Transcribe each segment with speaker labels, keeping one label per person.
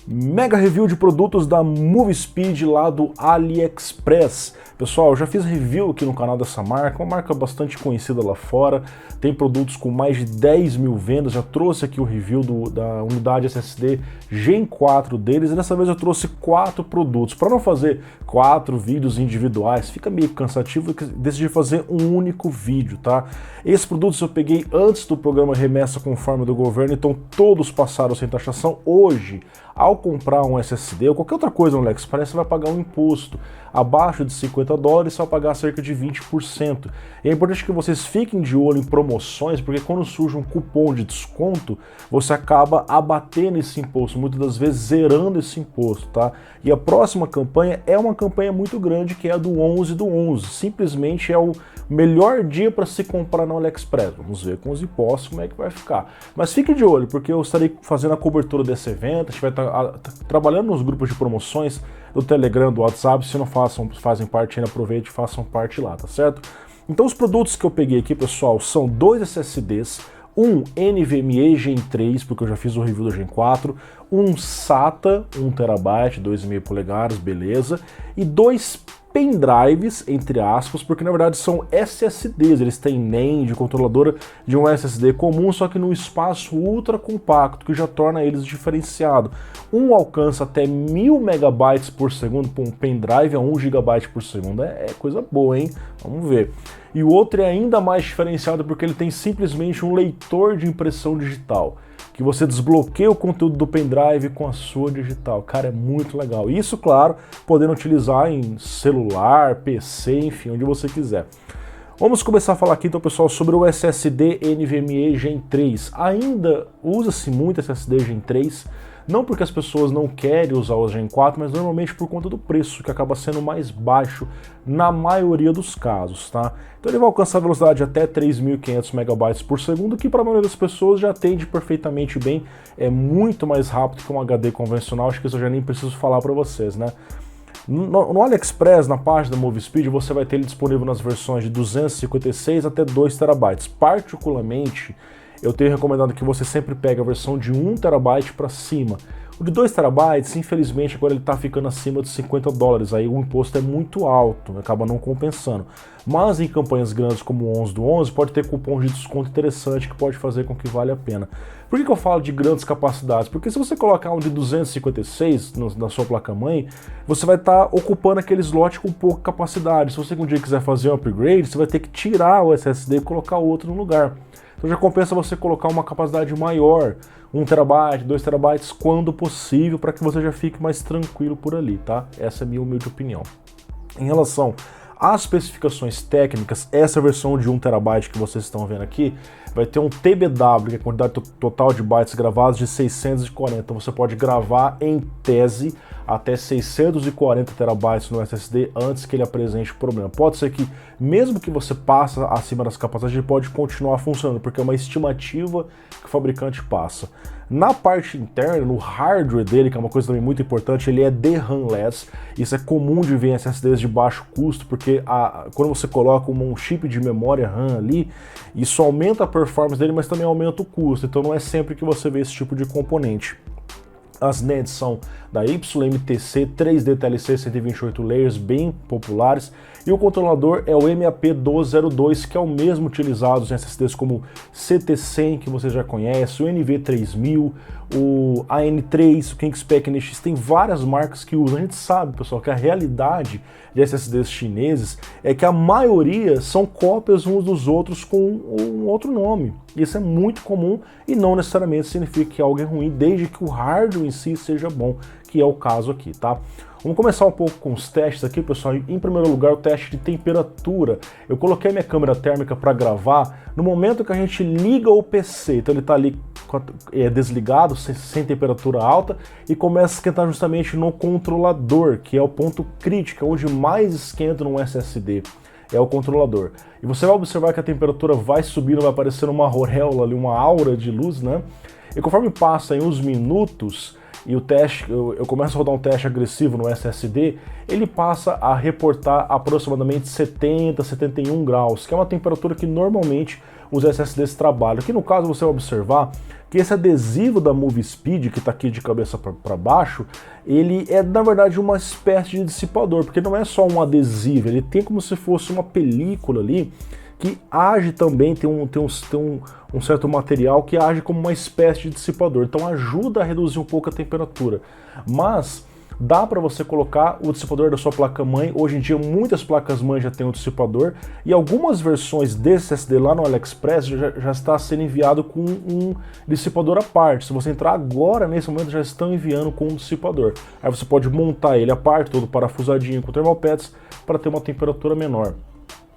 Speaker 1: Mega review de produtos da MoveSpeed lá do AliExpress. Pessoal, eu já fiz review aqui no canal dessa marca, uma marca bastante conhecida lá fora, tem produtos com mais de 10 mil vendas, já trouxe aqui o review da unidade SSD Gen 4 deles, e dessa vez eu trouxe 4 produtos. Para não fazer 4 vídeos individuais, fica meio cansativo, eu decidi fazer um único vídeo, tá? Esses produtos eu peguei antes do programa Remessa Conforme do governo, então todos passaram sem taxação. Hoje, ao comprar um SSD ou qualquer outra coisa no AliExpress, você vai pagar um imposto. Abaixo de $50, você vai pagar cerca de 20%. E é importante que vocês fiquem de olho em promoções, porque quando surge um cupom de desconto, você acaba abatendo esse imposto, muitas das vezes zerando esse imposto, tá? E a próxima campanha é uma campanha muito grande, que é a do 11 do 11. Simplesmente é o melhor dia para se comprar no AliExpress. Vamos ver com os impostos como é que vai ficar. Mas fique de olho, porque eu estarei fazendo a cobertura desse evento, a gente vai estar trabalhando nos grupos de promoções do Telegram, do WhatsApp. Se não fazem parte ainda, aproveite e façam parte lá, tá certo? Então os produtos que eu peguei aqui, pessoal, são 2 SSDs, um NVMe Gen 3, porque eu já fiz o review do Gen 4, um SATA 1TB, 2,5 polegadas, beleza, e 2 pendrives, entre aspas, porque na verdade são SSDs, eles têm NAND de controladora de um SSD comum, só que num espaço ultra compacto, que já torna eles diferenciado. Um alcança até 1000 megabytes por segundo, para um pendrive a 1 GB por segundo, é coisa boa, hein? Vamos ver. E o outro é ainda mais diferenciado porque ele tem simplesmente um leitor de impressão digital, que você desbloqueia o conteúdo do pendrive com a sua digital. Cara, é muito legal. Isso, claro, podendo utilizar em celular, PC, enfim, onde você quiser. Vamos começar a falar aqui, então, pessoal, sobre o SSD NVMe Gen 3. Ainda usa-se muito SSD Gen 3, não porque as pessoas não querem usar o Gen 4, mas normalmente por conta do preço, que acaba sendo mais baixo na maioria dos casos, tá? Então ele vai alcançar a velocidade de até 3.500 megabytes por segundo, que para a maioria das pessoas já atende perfeitamente bem, é muito mais rápido que um HD convencional, acho que isso eu já nem preciso falar para vocês, né? No AliExpress, na página da MoveSpeed, você vai ter ele disponível nas versões de 256 até 2 TB. Particularmente, eu tenho recomendado que você sempre pegue a versão de 1 TB para cima. O de 2 TB, infelizmente, agora ele está ficando acima de $50, aí o imposto é muito alto, acaba não compensando. Mas em campanhas grandes como o 11 do 11, pode ter cupom de desconto interessante que pode fazer com que vale a pena. Por que eu falo de grandes capacidades? Porque se você colocar um de 256 na sua placa-mãe, você vai estar ocupando aquele slot com pouca capacidade. Se você um dia quiser fazer um upgrade, você vai ter que tirar o SSD e colocar outro no lugar. Então já compensa você colocar uma capacidade maior, 1 TB, 2 TB, quando possível, para que você já fique mais tranquilo por ali, tá? Essa é a minha humilde opinião. Em relação às especificações técnicas, essa versão de 1 TB que vocês estão vendo aqui vai ter um TBW, que é a quantidade total de bytes gravados, de 640. Então você pode gravar em tese até 640 terabytes no SSD antes que ele apresente problema. Pode ser que, mesmo que você passe acima das capacidades, ele pode continuar funcionando, porque é uma estimativa que o fabricante passa. Na parte interna, no hardware dele, que é uma coisa também muito importante, ele é DRAM-less. Isso é comum de ver em SSDs de baixo custo, porque quando você coloca um chip de memória RAM ali, isso aumenta a performance dele, mas também aumenta o custo. Então não é sempre que você vê esse tipo de componente. As NANDs são da YMTC 3D TLC 128 layers, bem populares, e o controlador é o MAP202, que é o mesmo utilizado em SSDs como CT100, que você já conhece, o NV3000, o AN3, o Kingspec NX, tem várias marcas que usam. A gente sabe, pessoal, que a realidade de SSDs chineses é que a maioria são cópias uns dos outros com um outro nome. Isso é muito comum e não necessariamente significa que algo é ruim, desde que o hardware em si seja bom, que é o caso aqui, tá? Vamos começar um pouco com os testes aqui, pessoal. Em primeiro lugar, o teste de temperatura. Eu coloquei minha câmera térmica para gravar no momento que a gente liga o PC. Então ele está ali desligado, sem temperatura alta, e começa a esquentar justamente no controlador, que é o ponto crítico, onde mais esquenta no SSD. É o controlador. E você vai observar que a temperatura vai subindo, vai aparecendo uma auréola ali, uma aura de luz, né? E conforme passam os minutos, e o teste, eu começo a rodar um teste agressivo no SSD, ele passa a reportar aproximadamente 70, 71 graus, que é uma temperatura que normalmente os SSDs trabalham. Aqui no caso você vai observar que esse adesivo da Movie Speed, que está aqui de cabeça para baixo, ele é na verdade uma espécie de dissipador, porque não é só um adesivo, ele tem como se fosse uma película ali, que age também, tem um certo material que age como uma espécie de dissipador, então ajuda a reduzir um pouco a temperatura. Mas dá para você colocar o dissipador da sua placa-mãe. Hoje em dia muitas placas-mãe já têm um dissipador, e algumas versões desse SSD lá no AliExpress já está sendo enviado com um dissipador à parte. Se você entrar agora, nesse momento, já estão enviando com um dissipador. Aí você pode montar ele à parte, todo parafusadinho com thermal pads, para ter uma temperatura menor.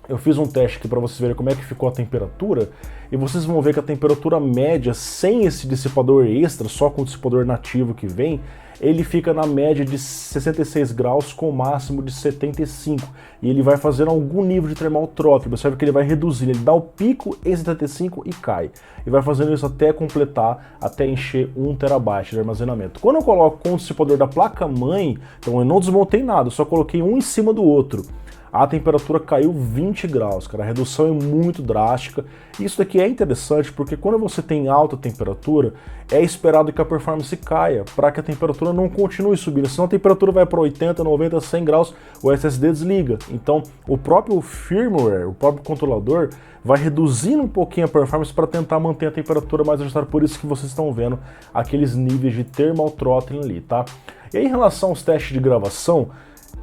Speaker 1: Eu fiz um teste aqui para vocês verem como é que ficou a temperatura, e vocês vão ver que a temperatura média sem esse dissipador extra, só com o dissipador nativo que vem, ele fica na média de 66 graus com o máximo de 75, e ele vai fazendo algum nível de thermal throttling. Observe que ele vai reduzindo, ele dá o pico em 75 e cai, e vai fazendo isso até completar, até encher 1 TB de armazenamento. Quando eu coloco com o dissipador da placa-mãe, então eu não desmontei nada, eu só coloquei um em cima do outro, a temperatura caiu 20 graus, cara, a redução é muito drástica. Isso daqui é interessante porque quando você tem alta temperatura, é esperado que a performance caia, para que a temperatura não continue subindo, senão a temperatura vai para 80, 90, 100 graus, o SSD desliga. Então o próprio firmware, o próprio controlador, vai reduzindo um pouquinho a performance para tentar manter a temperatura mais ajustada, por isso que vocês estão vendo aqueles níveis de thermal throttling ali, tá? E aí em relação aos testes de gravação,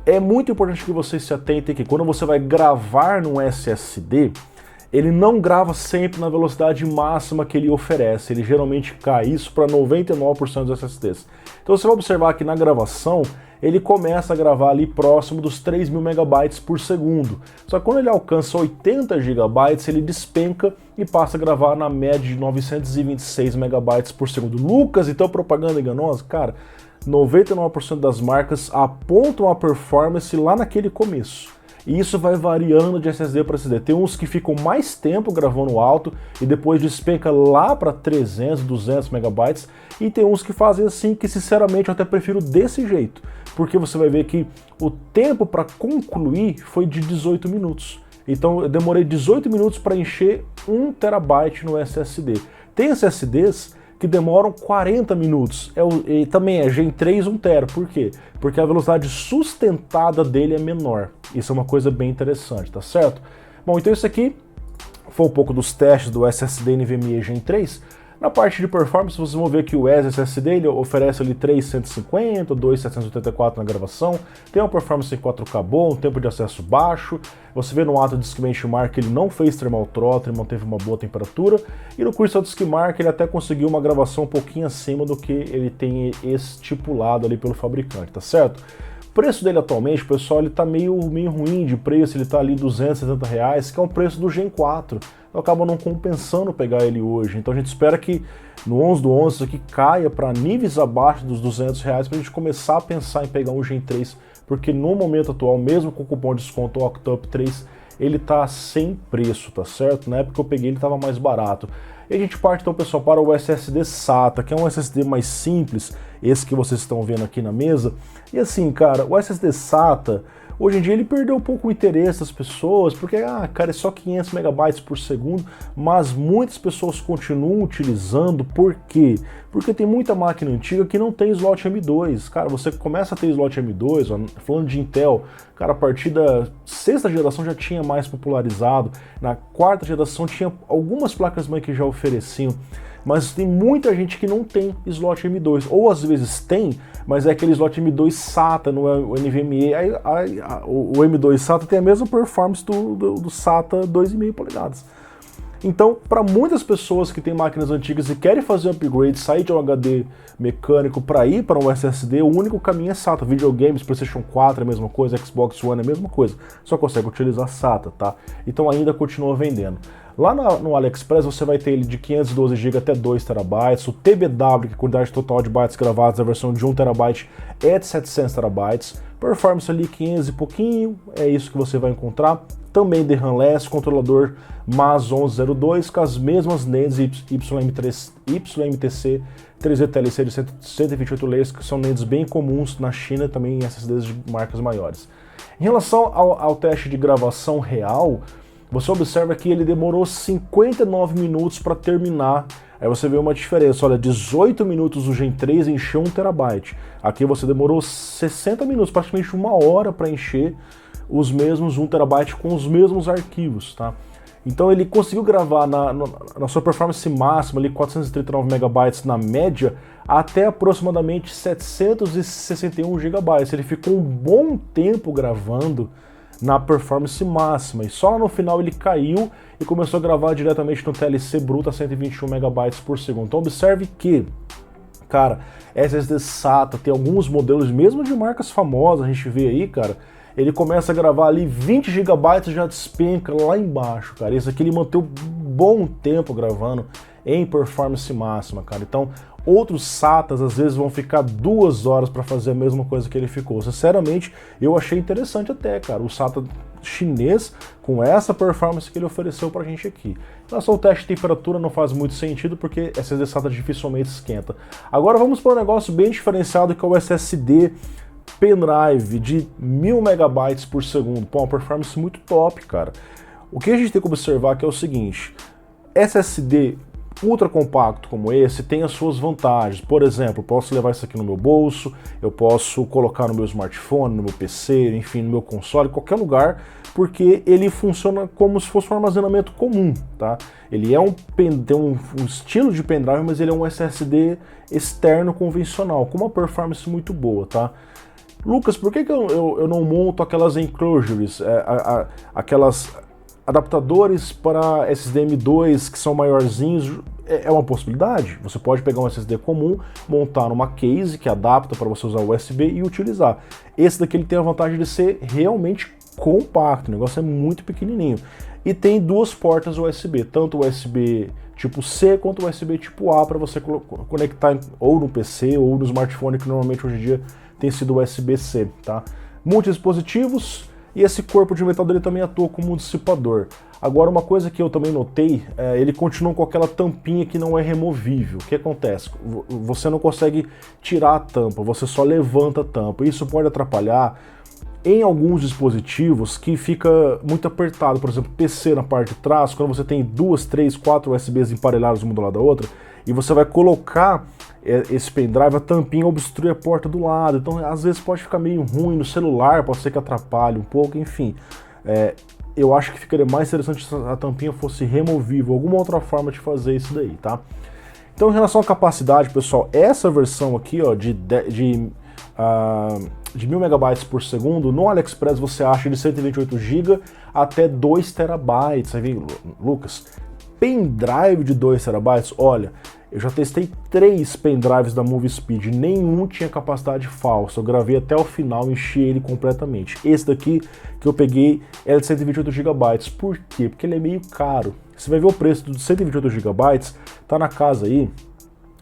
Speaker 1: é muito importante que vocês se atentem que quando você vai gravar no SSD, ele não grava sempre na velocidade máxima que ele oferece, ele geralmente cai isso para 99% dos SSDs. Então você vai observar que na gravação, ele começa a gravar ali próximo dos 3.000 megabytes por segundo. Só que quando ele alcança 80 gigabytes, ele despenca e passa a gravar na média de 926 megabytes por segundo. Lucas, então propaganda enganosa? Cara, 99% das marcas apontam a performance lá naquele começo. E isso vai variando de SSD para SSD. Tem uns que ficam mais tempo gravando alto e depois despenca lá para 300, 200 megabytes. E tem uns que fazem assim, que sinceramente eu até prefiro desse jeito. Porque você vai ver que o tempo para concluir foi de 18 minutos. Então eu demorei 18 minutos para encher 1 TB no SSD. Tem SSDs que demoram 40 minutos, e também é Gen 3 1 TB, por quê? Porque a velocidade sustentada dele é menor, isso é uma coisa bem interessante, tá certo? Bom, então isso aqui foi um pouco dos testes do SSD NVMe Gen 3, na parte de performance vocês vão ver que o SSD ele oferece ali 350, 2.784 na gravação, tem uma performance em 4K bom, um tempo de acesso baixo, você vê no AutoDisk Benchmark que ele não fez thermal throttling, manteve uma boa temperatura, e no Crystal Disk Mark ele até conseguiu uma gravação um pouquinho acima do que ele tem estipulado ali pelo fabricante, tá certo? O preço dele atualmente, pessoal, ele tá meio ruim de preço, ele tá ali R$270, que é o preço do Gen 4. Então acaba não compensando pegar ele hoje. Então a gente espera que no 11/11 isso aqui caia para níveis abaixo dos R$200 para a gente começar a pensar em pegar um Gen 3, porque no momento atual, mesmo com o cupom de desconto Octop 3, ele tá sem preço, tá certo? Na época que eu peguei ele tava mais barato. E a gente parte então, pessoal, para o SSD SATA, que é um SSD mais simples, esse que vocês estão vendo aqui na mesa. E assim, cara, o SSD SATA, hoje em dia ele perdeu um pouco o interesse das pessoas, porque, cara, é só 500 megabytes por segundo, mas muitas pessoas continuam utilizando, por quê? Porque tem muita máquina antiga que não tem slot M2. Cara, você começa a ter slot M2, ó, falando de Intel, cara, a partir da 6ª geração já tinha mais popularizado, na 4ª geração tinha algumas placas-mãe que já ofereciam, mas tem muita gente que não tem slot M2, ou às vezes tem, mas é aquele slot M2 SATA, não é o NVMe. O M2 SATA tem a mesma performance do SATA 2,5 polegadas. Então, para muitas pessoas que têm máquinas antigas e querem fazer um upgrade, sair de um HD mecânico para ir para um SSD, o único caminho é SATA. Videogames, PlayStation 4 é a mesma coisa, Xbox One é a mesma coisa, só consegue utilizar SATA, tá? Então ainda continua vendendo. Lá no AliExpress você vai ter ele de 512 GB até 2 TB, o TBW, que é a quantidade total de bytes gravados, a versão de 1 TB é de 700 TB, Performance ali 500 e pouquinho, é isso que você vai encontrar. Também DRAM-less, controlador MAS 1102 com as mesmas NANDs YMTC 3D TLC de 128 layers, que são NANDs bem comuns na China, também em SSDs de marcas maiores. Em relação ao teste de gravação real, você observa que ele demorou 59 minutos para terminar. Aí você vê uma diferença, olha, 18 minutos o Gen 3 encheu 1 TB. Aqui você demorou 60 minutos, praticamente 1 hora para encher os mesmos 1 TB com os mesmos arquivos, tá? Então ele conseguiu gravar na sua performance máxima, ali 439 MB na média, até aproximadamente 761 GB. Ele ficou um bom tempo gravando na performance máxima, e só no final ele caiu e começou a gravar diretamente no TLC bruto a 121 MB por segundo. Então observe que, cara, SSD SATA tem alguns modelos, mesmo de marcas famosas, a gente vê aí, cara, ele começa a gravar ali 20 GB e já despenca lá embaixo, cara. Esse aqui ele manteve bom tempo gravando em performance máxima, cara. Então, outros SATAs às vezes vão ficar 2 horas para fazer a mesma coisa que ele ficou. Sinceramente, eu achei interessante até, cara, o SATA chinês com essa performance que ele ofereceu pra gente aqui. Em relação ao teste de temperatura não faz muito sentido, porque SSD SATA dificilmente esquenta. Agora vamos para um negócio bem diferenciado, que é o SSD pendrive de 1000 MB por segundo. Pô, uma performance muito top, cara. O que a gente tem que observar que é o seguinte: SSD ultra compacto como esse tem as suas vantagens. Por exemplo, eu posso levar isso aqui no meu bolso, eu posso colocar no meu smartphone, no meu PC, enfim, no meu console, em qualquer lugar, porque ele funciona como se fosse um armazenamento comum, tá? Ele é tem um estilo de pendrive, mas ele é um SSD externo convencional, com uma performance muito boa, tá? Lucas, por que eu não monto aquelas enclosures, aquelas adaptadores para SSD M2 que são maiorzinhos? É uma possibilidade. Você pode pegar um SSD comum, montar numa case que adapta para você usar USB e utilizar. Esse daqui ele tem a vantagem de ser realmente compacto, o negócio é muito pequenininho. E tem 2 portas USB, tanto USB tipo C quanto USB tipo A, para você conectar ou no PC ou no smartphone, que normalmente hoje em dia tem sido USB-C, tá? Multidispositivos, e esse corpo de metal dele também atua como um dissipador. Agora, uma coisa que eu também notei, ele continua com aquela tampinha que não é removível. O que acontece? Você não consegue tirar a tampa, você só levanta a tampa. Isso pode atrapalhar em alguns dispositivos que fica muito apertado. Por exemplo, PC na parte de trás, quando você tem 2, 3, 4 USBs emparelhados uma do lado da outra, e você vai colocar esse pendrive, a tampinha obstrui a porta do lado, então às vezes pode ficar meio ruim. No celular pode ser que atrapalhe um pouco, enfim. Eu acho que ficaria mais interessante se a tampinha fosse removível, alguma outra forma de fazer isso daí, tá? Então, em relação à capacidade, pessoal, essa versão aqui, ó, de 1000 MB por segundo, no AliExpress você acha de 128 GB até 2 TB. Aí vem, Lucas, pendrive de 2 TB? Olha, eu já testei 3 pendrives da MovieSpeed, nenhum tinha capacidade falsa. Eu gravei até o final, enchi ele completamente. Esse daqui que eu peguei é de 128 GB. Por quê? Porque ele é meio caro. Você vai ver o preço do 128 GB, tá na casa aí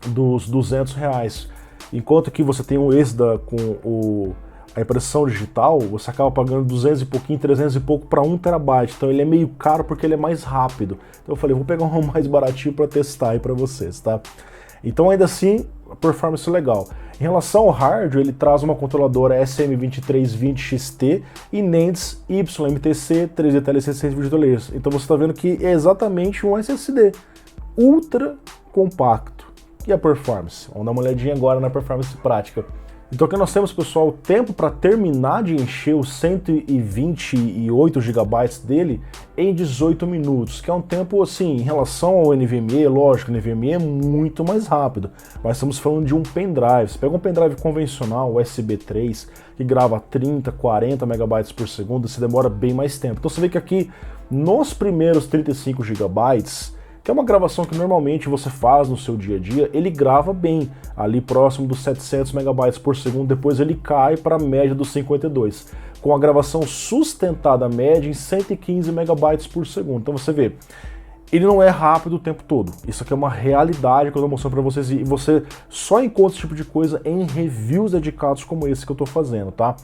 Speaker 1: dos R$200. Enquanto que você tem esse com a impressão digital, você acaba pagando 200 e pouquinho, 300 e pouco para 1 TB. Então ele é meio caro porque ele é mais rápido. Então eu falei, vou pegar um mais baratinho para testar aí para vocês, tá? Então ainda assim, a performance é legal. Em relação ao hardware, ele traz uma controladora SM2320XT e NANDs YMTC 3D TLC 128 layers. Então você está vendo que é exatamente um SSD ultra compacto. E a performance? Vamos dar uma olhadinha agora na performance prática. Então aqui nós temos, pessoal, o tempo para terminar de encher os 128 GB dele em 18 minutos, que é um tempo, assim, em relação ao NVMe, lógico, o NVMe é muito mais rápido, mas estamos falando de um pendrive. Você pega um pendrive convencional, USB 3, que grava 30, 40 MB por segundo, você demora bem mais tempo. Então você vê que aqui, nos primeiros 35 GB, que é uma gravação que normalmente você faz no seu dia a dia, ele grava bem, ali próximo dos 700 MB por segundo, depois ele cai para a média dos 52, com a gravação sustentada média em 115 MB por segundo. Então você vê, ele não é rápido o tempo todo, isso aqui é uma realidade que eu estou mostrando para vocês, e você só encontra esse tipo de coisa em reviews dedicados como esse que eu estou fazendo, tá?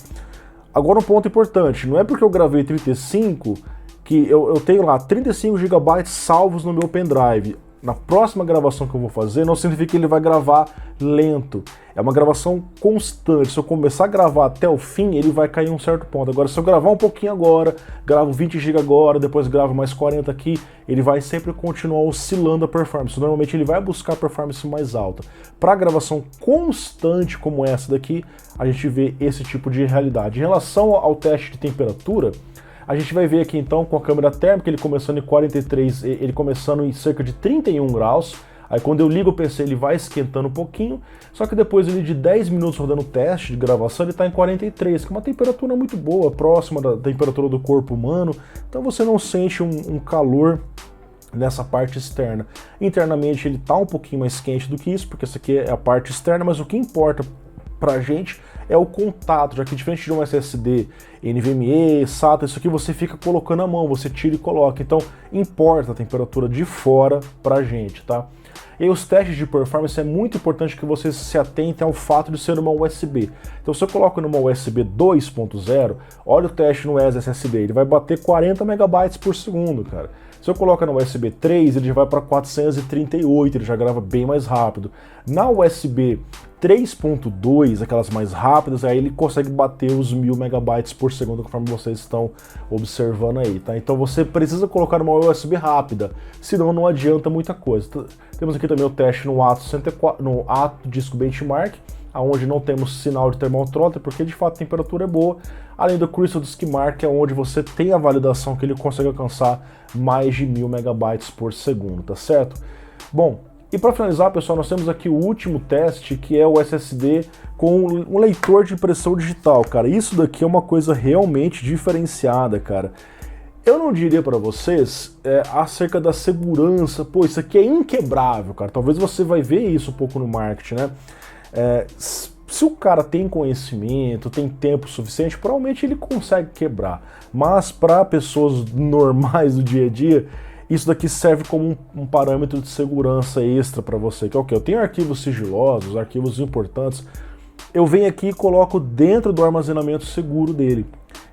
Speaker 1: Agora um ponto importante, não é porque eu gravei 35 que eu tenho lá 35 GB salvos no meu pendrive. Na próxima gravação que eu vou fazer, não significa que ele vai gravar lento. É uma gravação constante. Se eu começar a gravar até o fim, ele vai cair em um certo ponto. Agora, se eu gravar um pouquinho agora, gravo 20 GB agora, depois gravo mais 40 aqui, ele vai sempre continuar oscilando a performance. Normalmente ele vai buscar a performance mais alta. Para gravação constante como essa daqui, a gente vê esse tipo de realidade. Em relação ao teste de temperatura, a gente vai ver aqui então com a câmera térmica, ele começando em 43, ele começando em cerca de 31 graus. Aí quando eu ligo o PC ele vai esquentando um pouquinho, só que depois ele de 10 minutos rodando o teste de gravação ele está em 43, que é uma temperatura muito boa, próxima da temperatura do corpo humano, então você não sente um calor nessa parte externa. Internamente ele está um pouquinho mais quente do que isso, porque essa aqui é a parte externa, mas o que importa pra gente é o contato, já que diferente de um SSD NVMe, SATA, isso aqui você fica colocando a mão, você tira e coloca, então importa a temperatura de fora pra gente, tá? E os testes de performance é muito importante que vocês se atentem ao fato de ser uma USB. Então se eu coloco numa USB 2.0, olha o teste no SSD, ele vai bater 40 megabytes por segundo, cara. Se eu coloco no USB 3, ele já vai para 438, ele já grava bem mais rápido. Na USB 3.2, aquelas mais rápidas, aí ele consegue bater os 1000 megabytes por segundo, conforme vocês estão observando aí, tá? Então você precisa colocar uma USB rápida, senão não adianta muita coisa. Temos aqui também o teste no Ato Disco Benchmark, onde não temos sinal de thermal throttle, porque de fato a temperatura é boa, além do Crystal Disk Mark, é onde você tem a validação que ele consegue alcançar mais de 1000 megabytes por segundo, tá certo? Bom, e para finalizar, pessoal, nós temos aqui o último teste, que é o SSD com um leitor de impressão digital, cara. Isso daqui é uma coisa realmente diferenciada, cara. Eu não diria para vocês acerca da segurança, pô, isso aqui é inquebrável, cara. Talvez você vai ver isso um pouco no marketing, né? Se o cara tem conhecimento, tem tempo suficiente, provavelmente ele consegue quebrar. Mas para pessoas normais do dia a dia, isso daqui serve como um parâmetro de segurança extra para você. Que é o quê? Eu tenho arquivos sigilosos, arquivos importantes. Eu venho aqui e coloco dentro do armazenamento seguro dele.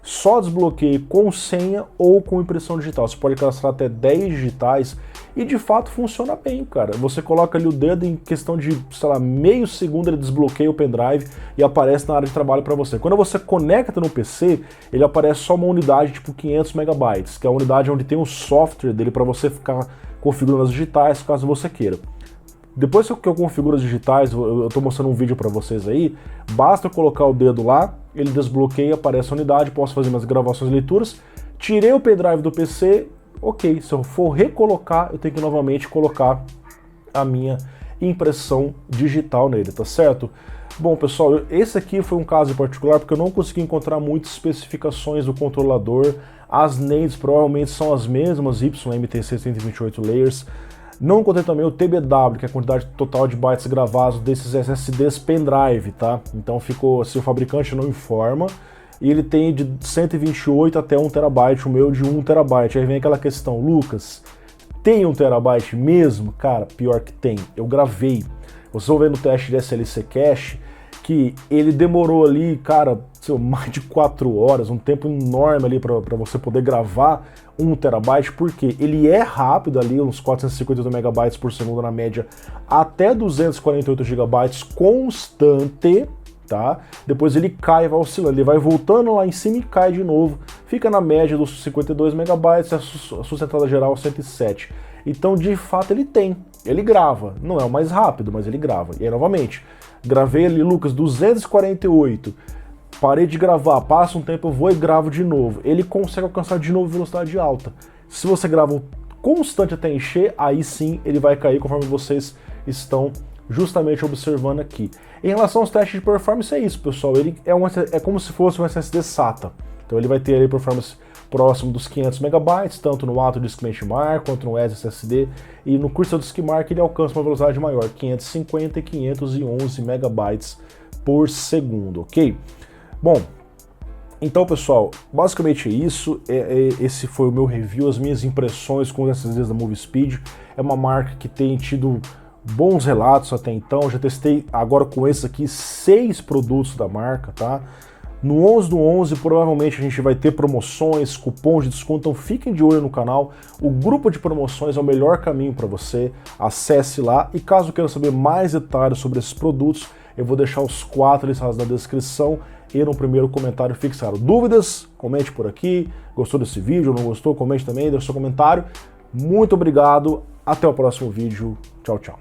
Speaker 1: Só desbloqueio com senha ou com impressão digital. Você pode cadastrar até 10 digitais e de fato funciona bem, cara. Você coloca ali o dedo, em questão de, sei lá, meio segundo ele desbloqueia o pendrive e aparece na área de trabalho para você. Quando você conecta no PC, ele aparece só uma unidade tipo 500 megabytes, que é a unidade onde tem o software dele para você ficar configurando as digitais, caso você queira. Depois que eu configuro as digitais, eu estou mostrando um vídeo para vocês aí, basta eu colocar o dedo lá, ele desbloqueia, aparece a unidade, posso fazer minhas gravações e leituras, tirei o pendrive do PC, ok, se eu for recolocar, eu tenho que novamente colocar a minha impressão digital nele, tá certo? Bom, pessoal, esse aqui foi um caso em particular porque eu não consegui encontrar muitas especificações do controlador, as NANDs provavelmente são as mesmas, YMTC 128 layers. Não encontrei também o TBW, que é a quantidade total de bytes gravados desses SSDs pendrive, tá? Então ficou, se o fabricante não informa, e ele tem de 128 até 1 terabyte, o meu de 1 terabyte. Aí vem aquela questão, Lucas, tem 1 terabyte mesmo? Cara, pior que tem, eu gravei. Vocês vão ver no teste de SLC Cache, que ele demorou ali, cara, mais de 4 horas, um tempo enorme ali para você poder gravar 1 terabyte, porque ele é rápido ali, uns 458 megabytes por segundo na média, até 248 gigabytes constante, tá? Depois ele cai, vai oscilando, ele vai voltando lá em cima e cai de novo, fica na média dos 52 megabytes, a sustentada geral 107. Então, de fato, ele grava, não é o mais rápido, mas ele grava. E aí, novamente, gravei ali, Lucas, 248, parei de gravar, passa um tempo, eu vou e gravo de novo. Ele consegue alcançar de novo velocidade alta. Se você grava constante até encher, aí sim ele vai cair, conforme vocês estão justamente observando aqui. Em relação aos testes de performance, é isso, pessoal. Ele é como se fosse um SSD SATA. Então ele vai ter ali performance próximo dos 500 megabytes, tanto no Ato Disk Benchmark quanto no SSD, e no Crystal Disk Mark ele alcança uma velocidade maior, 550 e 511 megabytes por segundo, ok? Bom, então pessoal, basicamente é isso, esse foi o meu review, as minhas impressões com os SSDs da MovieSpeed. É uma marca que tem tido bons relatos até então, já testei agora com esses aqui 6 produtos da marca, tá? No 11 do 11 provavelmente a gente vai ter promoções, cupons de desconto, então fiquem de olho no canal. O grupo de promoções é o melhor caminho para você, acesse lá e caso queira saber mais detalhes sobre esses produtos, eu vou deixar os 4 listados na descrição e no primeiro comentário fixado. Dúvidas? Comente por aqui. Gostou desse vídeo? Não gostou? Comente também, deixe seu comentário. Muito obrigado, até o próximo vídeo. Tchau, tchau.